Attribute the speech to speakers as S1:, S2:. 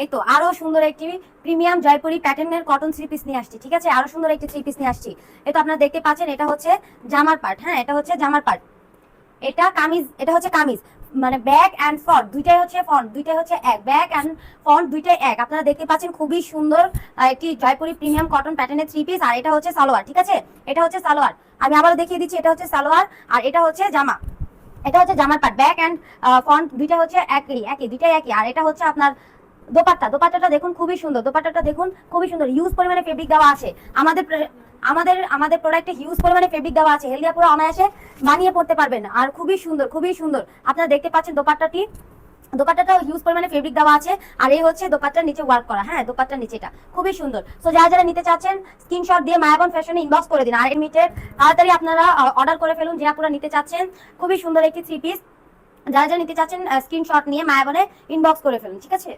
S1: এই তো আরো সুন্দর একটি প্রিমিয়াম জয়পুরি প্যাটার্নের কটন থ্রি পিস নিয়ে আসছি, ঠিক আছে? আরো সুন্দর একটি থ্রি পিস নিয়ে আসছি। এই তো আপনারা দেখতে পাচ্ছেন, এটা হচ্ছে জামার পার্ট। হ্যাঁ, এটা হচ্ছে জামার পার্ট। এটা কামিজ, এটা হচ্ছে কামিজ, মানে ব্যাক এন্ড ফ্রন্ট দুইটাই হচ্ছে ফ্রন্ট, দুইটাই হচ্ছে এক, ব্যাক এন্ড ফ্রন্ট দুইটাই এক। আপনারা দেখতে পাচ্ছেন খুবই সুন্দর একটি জয়পুরি প্রিমিয়াম কটন প্যাটার্নের থ্রি পিস। আর এটা হচ্ছে সালোয়ার, ঠিক আছে? এটা হচ্ছে সালোয়ার। আমি আবারও দেখিয়ে দিচ্ছি, এটা হচ্ছে সালোয়ার আর এটা হচ্ছে জামা। এটা হচ্ছে জামার পার্ট, ব্যাক এন্ড ফ্রন্ট দুইটা হচ্ছে একই একই, দুইটাই একই। আর এটা হচ্ছে আপনার দোপাট্টা। দোপাট্টাটা দেখুন খুবই সুন্দর, দোপাট্টাটা দেখুন খুবই সুন্দর। হিউজ পরিমাণে ফেব্রিক দেওয়া আছে আমাদের আমাদের আমাদের প্রোডাক্টে হিউজ পরিমাণে ফেব্রিক দেওয়া আছে। হেলদিয়া পুরো অনায়াসে বানিয়ে পড়তে পারবেন। আর খুবই সুন্দর, খুবই সুন্দর। আপনারা দেখতে পাচ্ছেন দোপাট্টাটি, দোপাট্টাটাও হিউজ পরিমাণে ফেব্রিক দেওয়া আছে। আর এই হচ্ছে দোপাট্টার নিচে ওয়ার্ক করা। হ্যাঁ, দোপাট্টার নিচেটা খুবই সুন্দর। সো যারা যারা নিতে চাচ্ছেন স্ক্রিনশট দিয়ে মায়াবন ফ্যাশনে ইনবক্স করে দিন। আর এমনিতে তাড়াতাড়ি আপনারা অর্ডার করে ফেলুন যে আপনারা নিতে চাচ্ছেন। খুবই সুন্দর একটি থ্রি পিস। যারা যারা নিতে চাচ্ছেন স্ক্রিনশট নিয়ে মায়াবনে ইনবক্স করে ফেলুন, ঠিক আছে?